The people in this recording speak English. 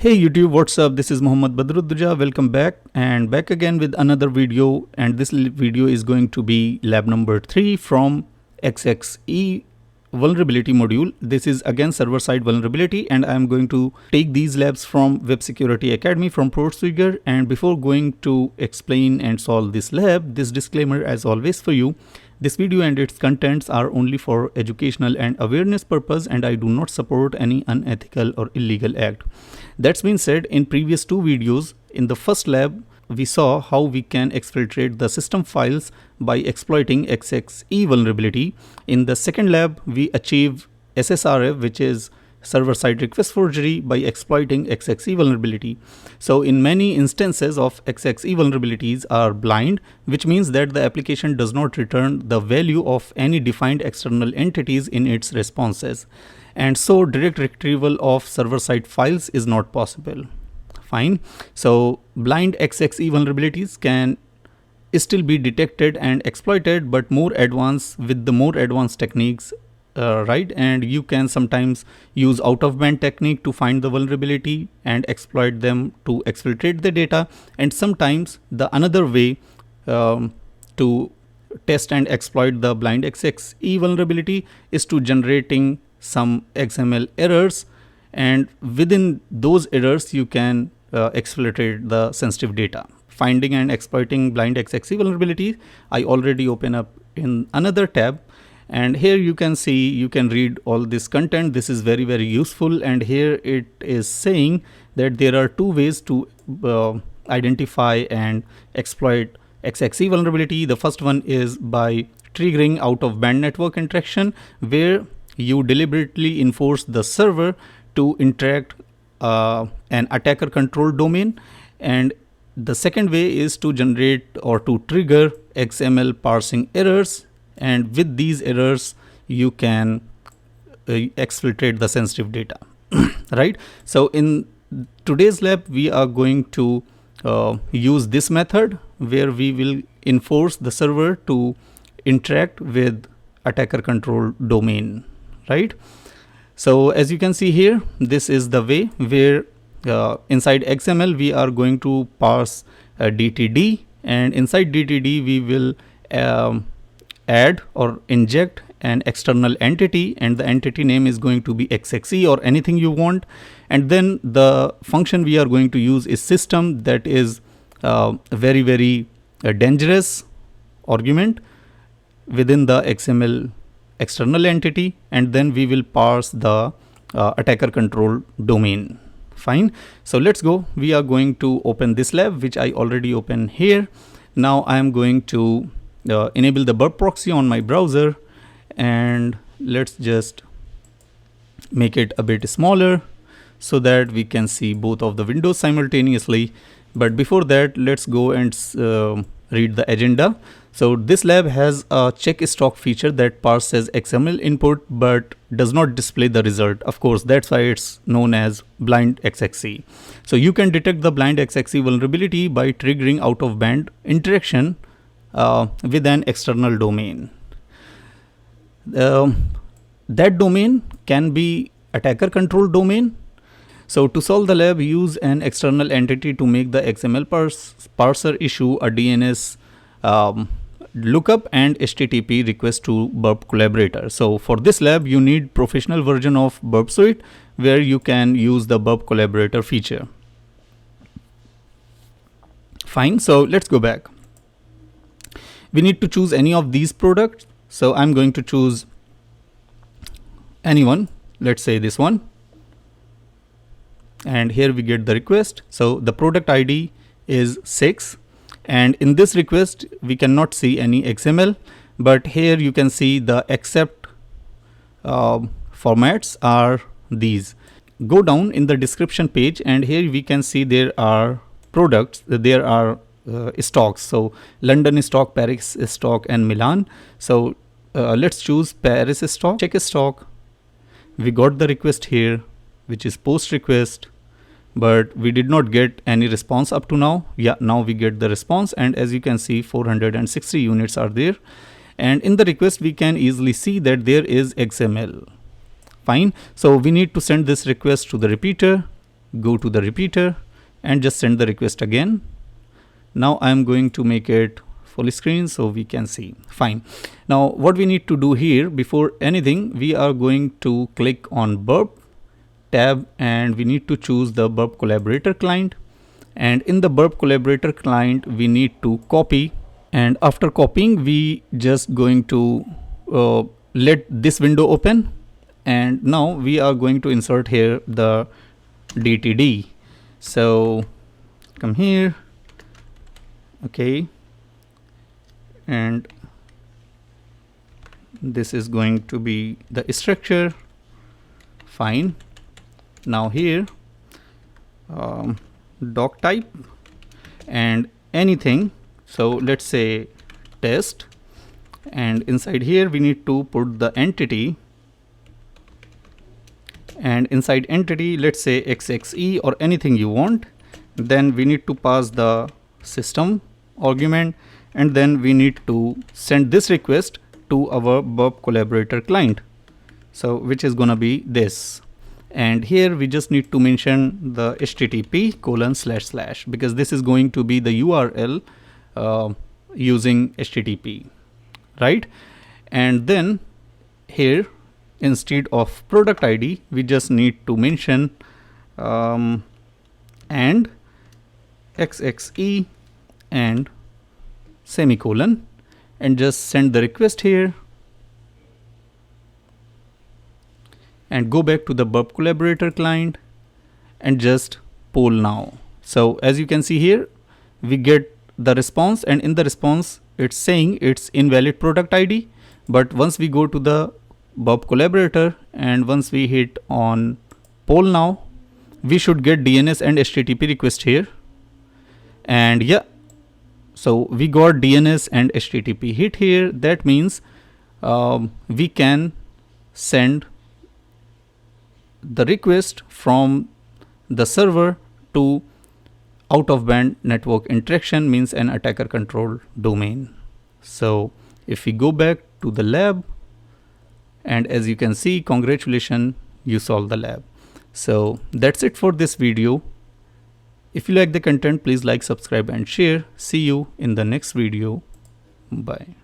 Hey YouTube, what's up? This is Mohammad Badrudduja. Welcome back again with another video, and this video is going to be lab number 3 from XXE vulnerability module. This is again server-side vulnerability, and I am going to take these labs from Web Security Academy from Portswigger. And before going to explain and solve this lab, this disclaimer as always for you. This video and its contents are only for educational and awareness purpose, and I do not support any unethical or illegal act. That's been said, in previous two videos, in the first lab, we saw how we can exfiltrate the system files by exploiting XXE vulnerability. In the second lab, we achieve SSRF, which is server-side request forgery, by exploiting XXE vulnerability. So in many instances of XXE vulnerabilities are blind, which means that the application does not return the value of any defined external entities in its responses. And so direct retrieval of server-side files is not possible. Fine. So blind XXE vulnerabilities can still be detected and exploited, but more advanced with the more advanced techniques. Right, and you can sometimes use out-of-band technique to find the vulnerability and exploit them to exfiltrate the data, and sometimes the another way to test and exploit the blind XXE vulnerability is to generating some XML errors, and within those errors you can exfiltrate the sensitive data. Finding and exploiting blind XXE vulnerability, I already open up in another tab. And here you can see, you can read all this content. This is very useful, and here it is saying that there are two ways to identify and exploit XXE vulnerability. The first one is by triggering out-of-band network interaction, where you deliberately enforce the server to interact an attacker controlled domain. And the second way is to generate or to trigger XML parsing errors, and with these errors you can exfiltrate the sensitive data. Right, so in today's lab we are going to use this method, where we will enforce the server to interact with attacker control domain. Right, so as you can see here, this is the way where inside XML we are going to parse DTD, and inside DTD we will add or inject an external entity, and the entity name is going to be XXE or anything you want. And then the function we are going to use is system, that is a very dangerous argument within the XML external entity, and then we will parse the attacker control domain. Fine, so let's go. We are going to open this lab, which I already opened here. Now I am going to enable the burp proxy on my browser, and let's just make it a bit smaller so that we can see both of the windows simultaneously. But before that, let's go and read the agenda. So this lab has a check stock feature that parses XML input but does not display the result. Of course, that's why it's known as blind XXE. So you can detect the blind XXE vulnerability by triggering out-of-band interaction with an external domain. That domain can be attacker control domain. So to solve the lab, use an external entity to make the XML parser issue a DNS lookup and HTTP request to burp collaborator. So for this lab you need professional version of burp suite, where you can use the burp collaborator feature. Fine, so let's go back. We need to choose any of these products. So I'm going to choose anyone, let's say this one, and here we get the request. So the product ID is 6, and in this request we cannot see any XML, but here you can see the accept formats are these. Go down in the description page, and here we can see there are products, there are stocks. So London stock, Paris stock, and Milan. So let's choose Paris stock, check stock. We got the request here, which is post request, but we did not get any response up to now. Yeah, now we get the response, and as you can see 460 units are there, and in the request we can easily see that there is XML. Fine, so we need to send this request to the repeater. go to the repeater and just send the request again. Now I'm going to make it full screen so we can see. Fine. Now what we need to do here, before anything, we are going to click on burp tab and we need to choose the burp collaborator client. And in the burp collaborator client, we need to copy, and after copying, we just going to let this window open, and now we are going to insert here the DTD. So come here, okay, and this is going to be the structure. Fine. Now here doc type and anything, so let's say test, and inside here we need to put the entity, and inside entity let's say XXE or anything you want. Then we need to pass the system argument, and then we need to send this request to our burp collaborator client, so which is gonna be this. And here we just need to mention the http:// because this is going to be the URL using HTTP, right? And then here instead of product ID, we just need to mention and XXE and semicolon, and just send the request here and go back to the burp collaborator client and just poll now. So as you can see here, we get the response, and in the response it's saying it's invalid product ID. But once we go to the burp collaborator and once we hit on poll now, we should get DNS and HTTP request here. And yeah, so we got DNS and HTTP hit here. That means we can send the request from the server to out of band network interaction, means an attacker controlled domain. So if we go back to the lab, and as you can see, congratulations, you solved the lab. So that's it for this video. If you like the content, please like, subscribe and share. See you in the next video. Bye.